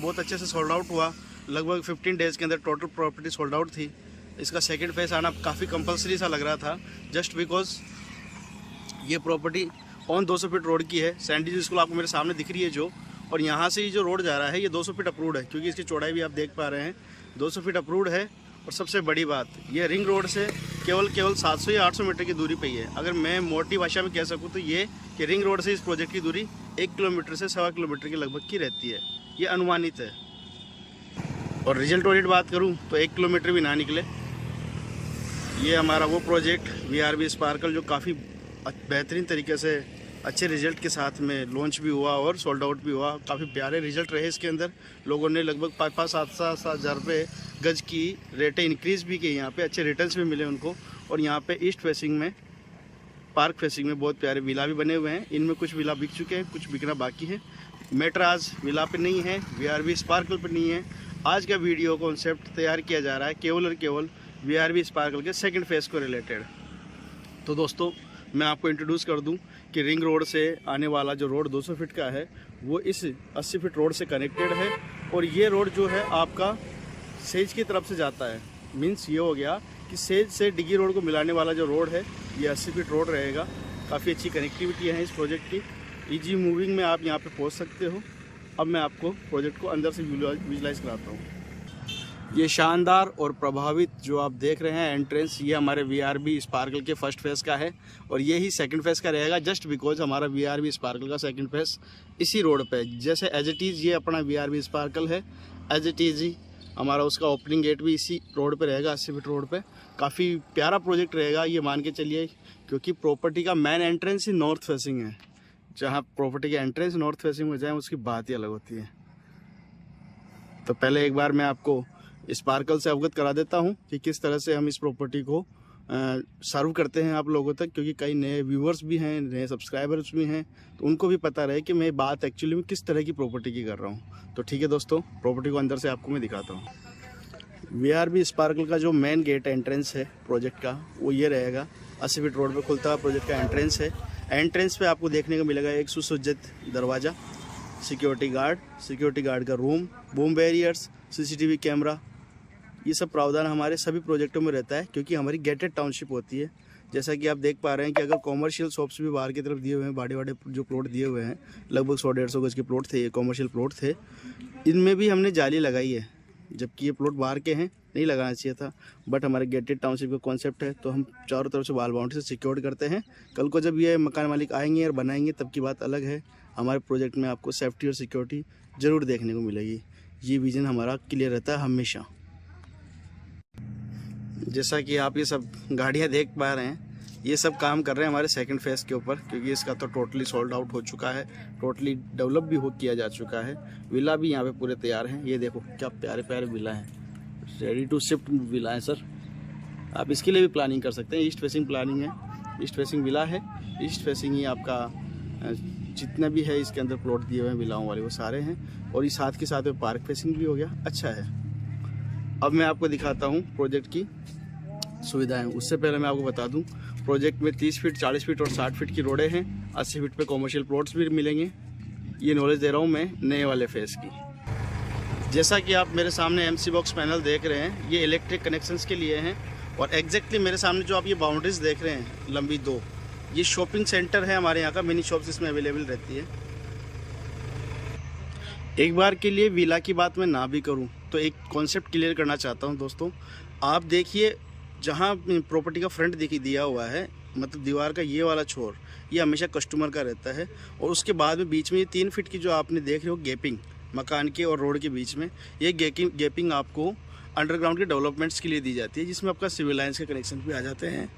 बहुत अच्छे से सोल्ड आउट हुआ। लगभग 15 डेज़ के अंदर टोटल प्रॉपर्टी सोल्ड आउट थी। इसका सेकंड फेज़ आना काफ़ी कंपलसरी सा लग रहा था, जस्ट बिकॉज ये प्रॉपर्टी ऑन 200 फीट रोड की है। सैंडी स्कूल आपको मेरे सामने दिख रही है जो, और यहाँ से ये जो रोड जा रहा है ये 200 फीट अप्रूव्ड है, क्योंकि इसकी चौड़ाई भी आप देख पा रहे हैं 200 फीट अप्रूव्ड है। और सबसे बड़ी बात, ये रिंग रोड से केवल 700 या 800 मीटर की दूरी पे ही है। अगर मैं मोटी भाषा में कह सकूँ तो ये कि रिंग रोड से इस प्रोजेक्ट की दूरी 1 किलोमीटर से 1.25 किलोमीटर के लगभग की रहती है। ये अनुमानित है। और रिजल्ट ओरिएंटेड बात करूँ तो 1 किलोमीटर भी ना निकले। ये हमारा वो प्रोजेक्ट VRB स्पार्कल जो काफ़ी बेहतरीन तरीके से अच्छे रिजल्ट के साथ में लॉन्च भी हुआ और सोल्ड आउट भी हुआ। काफ़ी प्यारे रिजल्ट रहे इसके अंदर। लोगों ने लगभग 5-7 हज़ार रुपये गज की रेटें इंक्रीज़ भी की। यहाँ पे अच्छे रिटर्न्स भी मिले उनको। और यहाँ पे ईस्ट फेसिंग में, पार्क फेसिंग में बहुत प्यारे विला भी बने हुए हैं। इनमें कुछ विला बिक चुके हैं, कुछ बिकना बाकी है। मैटर आज विला पे नहीं है, VRB स्पार्कल पे नहीं है। आज का वीडियो कॉन्सेप्ट तैयार किया जा रहा है केवल और केवल VRB स्पार्कल के सेकंड फेज़ को रिलेटेड। तो दोस्तों, मैं आपको इंट्रोड्यूस कर दूं कि रिंग रोड से आने वाला जो रोड 200 फीट का है वो इस 80 फीट रोड से कनेक्टेड है। और ये रोड जो है आपका सेज की तरफ से जाता है। मीन्स ये हो गया कि सेज से डिगी रोड को मिलाने वाला जो रोड है ये 80 फीट रोड रहेगा। काफ़ी अच्छी कनेक्टिविटी है इस प्रोजेक्ट की। ईजी मूविंग में आप यहाँ पे पहुँच सकते हो। अब मैं आपको प्रोजेक्ट को अंदर से विजुलाइज कराता हूँ। ये शानदार और प्रभावित जो आप देख रहे हैं एंट्रेंस, ये हमारे VRB स्पार्कल के फर्स्ट फेज़ का है और ये ही सेकंड फेज़ का रहेगा। जस्ट बिकॉज हमारा VRB स्पार्कल का सेकंड फेज़ इसी रोड पे, जैसे एज इट इज़ ये अपना VRB स्पार्कल है, एज इट इज़ ही हमारा उसका ओपनिंग गेट भी इसी रोड पे रहेगा, 80 फीट रोड पे। काफ़ी प्यारा प्रोजेक्ट रहेगा ये, मान के चलिए, क्योंकि प्रॉपर्टी का मेन एंट्रेंस ही नॉर्थ फेसिंग है। जहाँ प्रॉपर्टी के एंट्रेंस नॉर्थ फेसिंग हो जाए उसकी बात ही अलग होती है। तो पहले एक बार मैं आपको स्पार्कल से अवगत करा देता हूं कि किस तरह से हम इस प्रॉपर्टी को सर्व करते हैं आप लोगों तक, क्योंकि कई नए व्यूअर्स भी हैं, नए सब्सक्राइबर्स भी हैं, तो उनको भी पता रहे कि मैं बात एक्चुअली में किस तरह की प्रॉपर्टी की कर रहा हूं। तो ठीक है दोस्तों, प्रॉपर्टी को अंदर से आपको मैं दिखाता हूं। VRB स्पार्कल का जो मेन गेट एंट्रेंस है प्रोजेक्ट का वो ये रहेगा। 80 फीट रोड पर खुलता हुआ प्रोजेक्ट का एंट्रेंस है। एंट्रेंस पे आपको देखने को मिलेगा एक सुसज्जित दरवाज़ा, सिक्योरिटी गार्ड का room, boom barriers, CCTV camera, ये सब प्रावधान हमारे सभी प्रोजेक्टों में रहता है, क्योंकि हमारी गेटेड टाउनशिप होती है। जैसा कि आप देख पा रहे हैं कि अगर कॉमर्शियल शॉप्स भी बाहर की तरफ दिए हुए हैं, बड़े जो प्लॉट दिए हुए हैं, लगभग 100-150 गज के प्लॉट थे, ये कॉमर्शियल प्लॉट थे, इनमें भी हमने जाली लगाई है। जबकि ये प्लॉट बाहर के हैं, नहीं लगाना चाहिए था, बट हमारे गेटेड टाउनशिप का कॉन्सेप्ट है तो हम चारों तरफ से वाल बाउंड्री से सिक्योर करते हैं। कल को जब ये मकान मालिक आएंगे और बनाएंगे तब की बात अलग है। हमारे प्रोजेक्ट में आपको सेफ्टी और सिक्योरिटी ज़रूर देखने को मिलेगी। ये विज़न हमारा क्लियर रहता है हमेशा। जैसा कि आप ये सब गाड़ियाँ देख पा रहे हैं, ये सब काम कर रहे हैं हमारे सेकंड फेज़ के ऊपर, क्योंकि इसका तो टोटली सोल्ड आउट हो चुका है, टोटली डेवलप भी किया जा चुका है। विला भी यहाँ पे पूरे तैयार हैं। ये देखो क्या प्यारे प्यारे विला हैं, रेडी टू शिफ्ट विला है सर। आप इसके लिए भी प्लानिंग कर सकते हैं। ईस्ट फेसिंग प्लानिंग है, ईस्ट फेसिंग विला है, ईस्ट फेसिंग ही आपका जितना भी है इसके अंदर प्लॉट दिए हुए हैं विलाओं वाले वो सारे हैं। और ये साथ के साथ में पार्क फेसिंग भी हो गया, अच्छा है। अब मैं आपको दिखाता हूँ प्रोजेक्ट की सुविधाएं। उससे पहले मैं आपको बता दूं, प्रोजेक्ट में 30 फीट, 40 फीट और 60 फीट की रोडें हैं। 80 फीट पे कॉमर्शियल प्लॉट्स भी मिलेंगे। ये नॉलेज दे रहा हूं मैं नए वाले फेज़ की। जैसा कि आप मेरे सामने MC बॉक्स पैनल देख रहे हैं, ये इलेक्ट्रिक कनेक्शंस के लिए हैं। और एग्जैक्टली मेरे सामने जो आप ये बाउंड्रीज देख रहे हैं लंबी 2, ये शॉपिंग सेंटर है हमारे यहाँ का। मिनी शॉप्स इसमें अवेलेबल रहती है। एक बार के लिए विला की बात मैं ना भी करूँ तो एक कॉन्सेप्ट क्लियर करना चाहता हूँ दोस्तों। आप देखिए, जहाँ प्रॉपर्टी का फ्रंट दिया हुआ है, मतलब दीवार का ये वाला छोर, ये हमेशा कस्टमर का रहता है। और उसके बाद में बीच में ये 3 फीट की जो आपने देख रहे हो गैपिंग मकान के और रोड के बीच में, ये गैपिंग आपको अंडरग्राउंड के डेवलपमेंट्स के लिए दी जाती है, जिसमें आपका सिविल लाइन्स के कनेक्शन भी आ जाते हैं।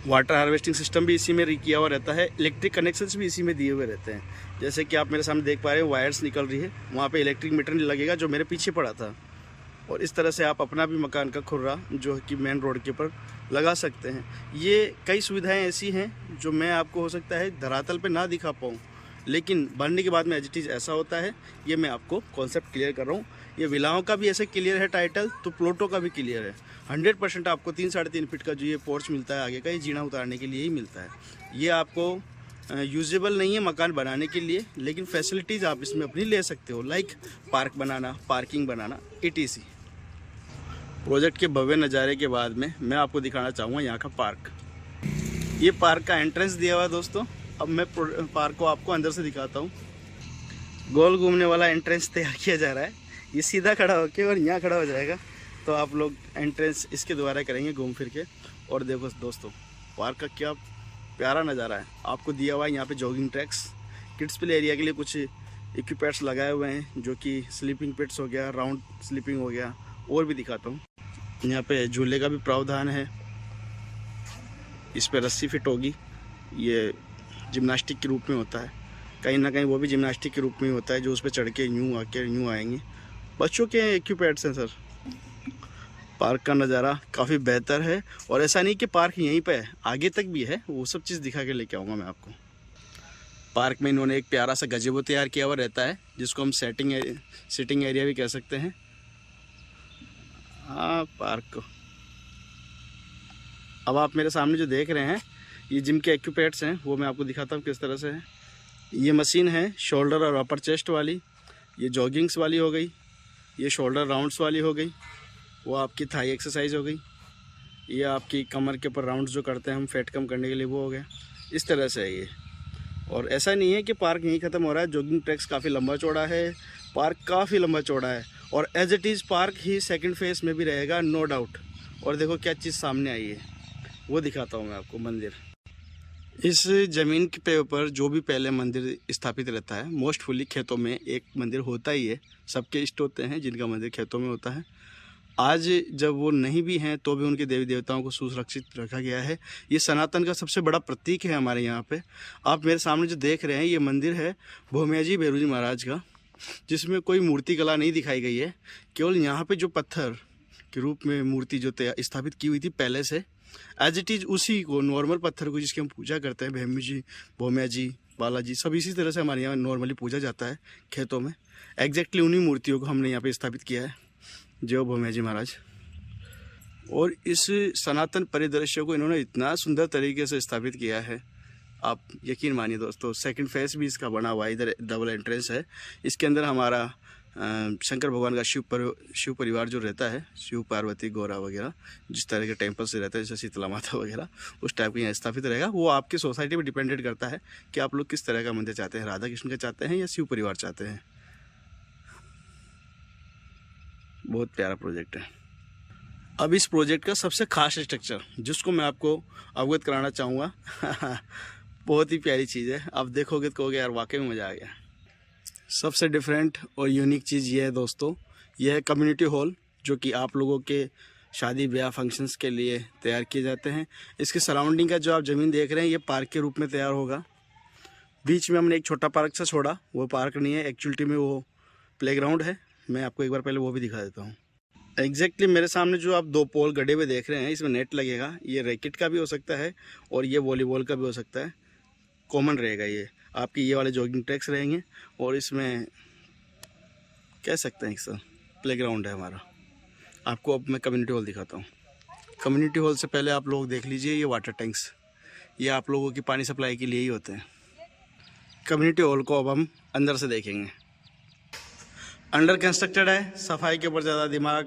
वाटर हार्वेस्टिंग सिस्टम भी इसी में किया हुआ रहता है। इलेक्ट्रिक कनेक्शंस भी इसी में दिए हुए रहते हैं। जैसे कि आप मेरे सामने देख पा रहे हो, वायर्स निकल रही है, वहाँ पे इलेक्ट्रिक मीटर लगेगा जो मेरे पीछे पड़ा था। और इस तरह से आप अपना भी मकान का खुर्रा जो कि मेन रोड के ऊपर लगा सकते हैं। ये कई सुविधाएं ऐसी हैं जो मैं आपको हो सकता है धरातल पे ना दिखा पाऊँ, लेकिन बनने के बाद में एज इट इज़ ऐसा होता है। ये मैं आपको कॉन्सेप्ट क्लियर कर रहा हूँ। ये विलाओं का भी ऐसे क्लियर है टाइटल, तो प्लॉटों का भी क्लियर है। 100% आपको 3-3.5 फीट का जो ये पोर्च मिलता है आगे का, ये जीना उतारने के लिए ही मिलता है। ये आपको यूजेबल नहीं है मकान बनाने के लिए, लेकिन फैसिलिटीज़ आप इसमें अपनी ले सकते हो, लाइक पार्क बनाना, पार्किंग बनाना, ETC। प्रोजेक्ट के भव्य नज़ारे के बाद में मैं आपको दिखाना चाहूँगा यहाँ का पार्क। ये पार्क का एंट्रेंस दिया हुआ है दोस्तों। अब मैं पार्क को आपको अंदर से दिखाता हूँ। गोल घूमने वाला एंट्रेंस तैयार किया जा रहा है। ये सीधा खड़ा होके और यहाँ खड़ा हो जाएगा, तो आप लोग एंट्रेंस इसके द्वारा करेंगे घूम फिर के। और देखो दोस्तों, पार्क का क्या प्यारा नज़ारा है। आपको दिया हुआ है यहाँ पे jogging tracks, kids play area के लिए कुछ इक्विपमेंट्स लगाए हुए हैं, जो कि स्लीपिंग पिट्स हो गया, राउंड स्लीपिंग हो गया, और भी दिखाता हूँ। यहाँ पे झूले का भी प्रावधान है। इस पे रस्सी फिट होगी, ये जिम्नास्टिक के रूप में होता है। कहीं ना कहीं वो भी जिम्नास्टिक के रूप में होता है, जो उस पर चढ़ के यूँ आके यूँ आएंगे। बच्चों के इक्विपमेंट्स हैं सर। पार्क का नज़ारा काफ़ी बेहतर है, और ऐसा नहीं कि पार्क यहीं पे है, आगे तक भी है। वो सब चीज़ दिखा के लेके आऊँगा मैं आपको। पार्क में इन्होंने एक प्यारा सा गज़ेबो तैयार किया हुआ रहता है, जिसको हम सिटिंग एरिया भी कह सकते हैं। हाँ, पार्क को अब आप मेरे सामने जो देख रहे हैं, ये जिम के इक्विपमेंट्स हैं, वो मैं आपको दिखाता हूँ किस तरह से है। ये मशीन है शोल्डर और अपर चेस्ट वाली, ये जॉगिंग्स वाली हो गई, ये शोल्डर राउंड्स वाली हो गई, वो आपकी थाई एक्सरसाइज हो गई, ये आपकी कमर के ऊपर राउंड्स जो करते हैं हम फैट कम करने के लिए, वो हो गया। इस तरह से है ये। और ऐसा नहीं है कि पार्क यहीं ख़त्म हो रहा है। जॉगिंग ट्रैक्स काफ़ी लंबा चौड़ा है, पार्क काफ़ी लंबा चौड़ा है, और एज इट इज़ पार्क ही सेकंड फेज में भी रहेगा, नो डाउट। और देखो क्या चीज़ सामने आई है, वो दिखाता हूँ मैं आपको। मंदिर, इस ज़मीन के ऊपर जो भी पहले मंदिर स्थापित रहता है, मोस्टफुली खेतों में एक मंदिर होता ही है। सबके इष्ट होते हैं जिनका मंदिर खेतों में होता है। आज जब वो नहीं भी हैं तो भी उनके देवी देवताओं को सुरक्षित रखा गया है। ये सनातन का सबसे बड़ा प्रतीक है हमारे यहाँ पे। आप मेरे सामने जो देख रहे हैं, ये मंदिर है भोमियाजी भैरू जी महाराज का, जिसमें कोई मूर्ति कला नहीं दिखाई गई है। केवल यहाँ पे जो पत्थर के रूप में मूर्ति जो स्थापित की हुई थी पहले से, एज इट इज़ उसी को, नॉर्मल पत्थर को जिसकी हम पूजा करते हैं, भैरू जी, भोमिया जी, बालाजी, सब इसी तरह से हमारे यहाँ नॉर्मली पूजा जाता है खेतों में। एग्जैक्टली उन्हीं मूर्तियों को हमने यहाँ पे स्थापित किया है, जय भोमिया जी महाराज। और इस सनातन परिदृश्य को इन्होंने इतना सुंदर तरीके से स्थापित किया है, आप यकीन मानिए दोस्तों। सेकंड फेस भी इसका बना हुआ है, इधर डबल एंट्रेंस है। इसके अंदर हमारा शंकर भगवान का शिव परिवार जो रहता है, शिव पार्वती गौरा वगैरह, जिस तरह के टेम्पल से रहता है, जैसे शीतला माता वगैरह, उस टाइप का यहाँ स्थापित रहेगा। वो आपकी सोसाइटी पर डिपेंडेंट करता है कि आप लोग किस तरह का मंदिर चाहते हैं, राधा कृष्ण का चाहते हैं या शिव परिवार चाहते हैं। बहुत प्यारा प्रोजेक्ट है। अब इस प्रोजेक्ट का सबसे खास स्ट्रक्चर जिसको मैं आपको अवगत कराना चाहूँगा बहुत ही प्यारी चीज़ है। आप देखोगे तो कहोगे यार वाकई में मज़ा आ गया। सबसे डिफरेंट और यूनिक चीज़ ये है दोस्तों, यह है कम्युनिटी हॉल, जो कि आप लोगों के शादी ब्याह फंक्शंस के लिए तैयार किए जाते हैं। इसके सराउंडिंग का जो आप ज़मीन देख रहे हैं, ये पार्क के रूप में तैयार होगा। बीच में हमने एक छोटा पार्क सा छोड़ा, वो पार्क नहीं है, एक्चुअलिटी में वो प्लेग्राउंड है। मैं आपको एक बार पहले वो भी दिखा देता हूँ। एग्जैक्टली मेरे सामने जो आप 2 पोल गड्ढे हुए देख रहे हैं, इसमें नेट लगेगा। ये रैकेट का भी हो सकता है और ये वॉलीबॉल का भी हो सकता है। कॉमन रहेगा ये आपकी, ये वाले जॉगिंग ट्रैक्स रहेंगे, और इसमें कह सकते हैं सर प्लेग्राउंड है हमारा। आपको अब मैं कम्युनिटी हॉल दिखाता हूँ। कम्युनिटी हॉल से पहले आप लोग देख लीजिए ये वाटर टैंक्स, ये आप लोगों की पानी सप्लाई के लिए ही होते हैं। कम्युनिटी हॉल को अब हम अंदर से देखेंगे। अंडर कंस्ट्रक्टेड है, सफाई के ऊपर ज़्यादा दिमाग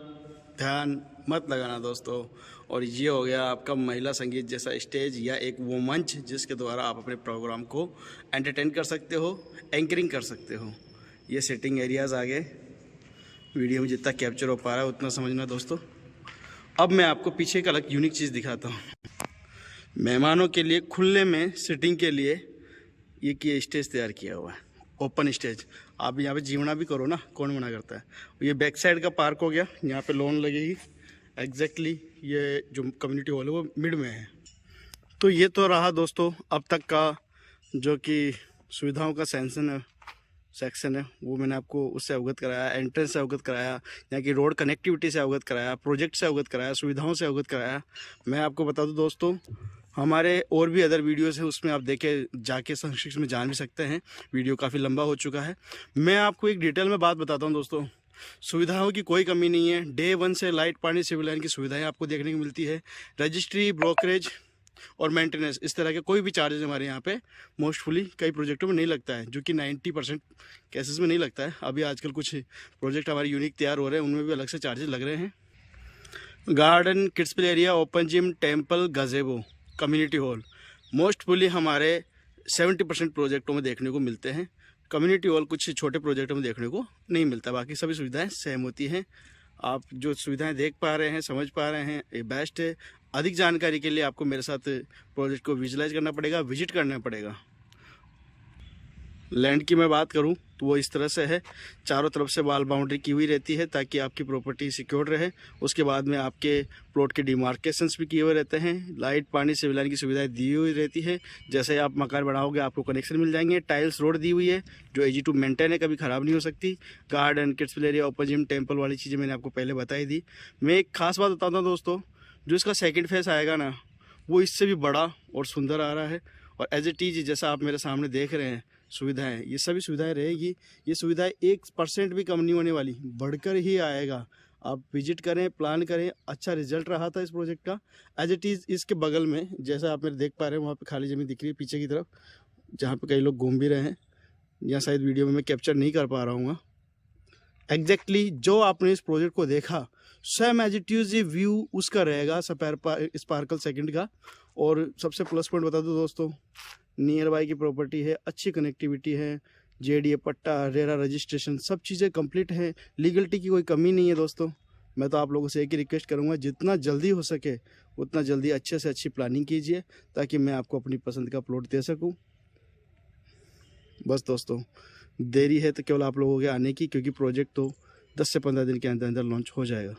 ध्यान मत लगाना दोस्तों। और ये हो गया आपका महिला संगीत जैसा स्टेज, या एक वो मंच जिसके द्वारा आप अपने प्रोग्राम को एंटरटेन कर सकते हो, एंकरिंग कर सकते हो। ये सिटिंग एरियाज़ आ गए, वीडियो में जितना कैप्चर हो पा रहा है उतना समझना दोस्तों। अब मैं आपको पीछे एक अलग यूनिक चीज़ दिखाता हूँ। मेहमानों के लिए खुले में सिटिंग के लिए ये स्टेज तैयार किया हुआ है, ओपन स्टेज। आप यहाँ पे जीवना भी करो ना, कौन मना करता है। ये बैक साइड का पार्क हो गया, यहाँ पे लॉन लगेगी। एग्जैक्टली ये जो कम्युनिटी हॉल है वो मिड में है। तो ये तो रहा दोस्तों अब तक का जो कि सुविधाओं का सेक्शन है, वो मैंने आपको उससे अवगत कराया, एंट्रेंस से अवगत कराया, यहाँ की रोड कनेक्टिविटी से अवगत कराया, प्रोजेक्ट से अवगत कराया, सुविधाओं से अवगत कराया। मैं आपको बता दूँ दोस्तों, हमारे और भी अदर वीडियोस हैं, उसमें आप देखे जाके संक्षिप्त में जान भी सकते हैं। वीडियो काफ़ी लंबा हो चुका है। मैं आपको एक डिटेल में बात बताता हूं दोस्तों। सुविधाओं की कोई कमी नहीं है। डे 1 से लाइट पानी सिविल लाइन की सुविधाएं आपको देखने को मिलती है। रजिस्ट्री, ब्रोकरेज, और मेंटेनेंस, इस तरह के कोई भी चार्जेस हमारे यहाँ पे मोस्टफुली कई प्रोजेक्टों में नहीं लगता है, जो कि 90% केसेस में नहीं लगता है। अभी आजकल कुछ प्रोजेक्ट हमारे यूनिक तैयार हो रहे हैं, उनमें भी अलग से चार्जेस लग रहे हैं। Garden, kids play area, open gym, temple, gazebo, community hall मोस्टफुली हमारे 70% प्रोजेक्टों में देखने को मिलते हैं। कम्युनिटी हॉल कुछ छोटे प्रोजेक्टों में देखने को नहीं मिलता, बाकी सभी सुविधाएं सेम होती हैं। आप जो सुविधाएं देख पा रहे हैं, समझ पा रहे हैं, ये बेस्ट है। अधिक जानकारी के लिए आपको मेरे साथ प्रोजेक्ट को विजुलाइज करना पड़ेगा, विजिट करना पड़ेगा। लैंड की मैं बात करूं तो वो इस तरह से है, चारों तरफ से वॉल बाउंड्री की हुई रहती है ताकि आपकी प्रॉपर्टी सिक्योर रहे। उसके बाद में आपके प्लॉट के डिमार्केशंस भी किए हुए रहते हैं। लाइट, पानी, सिविल लाइन की सुविधाएं दी हुई रहती है। जैसे आप मकान बनाओगे आपको कनेक्शन मिल जाएंगे। टाइल्स रोड दी हुई है जो इजी टू मेंटेन है, कभी ख़राब नहीं हो सकती। Garden, kids play area, open gym, temple वाली चीज़ें मैंने आपको पहले बताई दी। मैं एक खास बात बताता हूँ दोस्तों, जो इसका सेकेंड फेस आएगा ना, वो इससे भी बड़ा और सुंदर आ रहा है। और एज इट इज जैसा आप मेरे सामने देख रहे हैं सुविधाएं, ये सभी सुविधाएं रहेगी। ये सुविधाएं 1% भी कम नहीं होने वाली, बढ़कर ही आएगा। आप विजिट करें, प्लान करें। अच्छा रिजल्ट रहा था इस प्रोजेक्ट का। एज इट इज़ इसके बगल में जैसा आप मेरे देख पा रहे हैं, वहाँ पे खाली ज़मीन दिख रही है पीछे की तरफ, जहाँ पे कई लोग घूम भी रहे हैं। यहाँ शायद वीडियो में मैं कैप्चर नहीं कर पा रहा हूँ। एग्जैक्टली जो आपने इस प्रोजेक्ट को देखा, सेम एज इट इज़ ये व्यू उसका रहेगा स्पार्कल सेकंड का। और सबसे प्लस पॉइंट बता दूँ दोस्तों, नियर बाई की प्रॉपर्टी है, अच्छी कनेक्टिविटी है, जेडीए पट्टा, रेरा रजिस्ट्रेशन, सब चीज़ें कंप्लीट है। लीगलिटी की कोई कमी नहीं है दोस्तों। मैं तो आप लोगों से एक ही रिक्वेस्ट करूंगा, जितना जल्दी हो सके उतना जल्दी अच्छे से अच्छी प्लानिंग कीजिए ताकि मैं आपको अपनी पसंद का प्लॉट दे सकूं। बस दोस्तों, देरी है तो केवल आप लोगों के आने की, क्योंकि प्रोजेक्ट तो 10 से 15 दिन के अंदर अंदर लॉन्च हो जाएगा।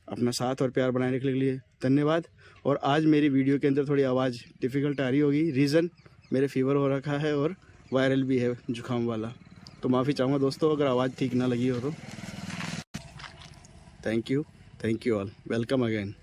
अपना साथ और प्यार बनाए रखने के लिए धन्यवाद। और आज मेरी वीडियो के अंदर थोड़ी आवाज़ डिफ़िकल्ट आ रही होगी, रीज़न मेरे फीवर हो रखा है और वायरल भी है जुकाम वाला, तो माफ़ी चाहूँगा दोस्तों अगर आवाज़ ठीक ना लगी हो तो। Thank you all, welcome again.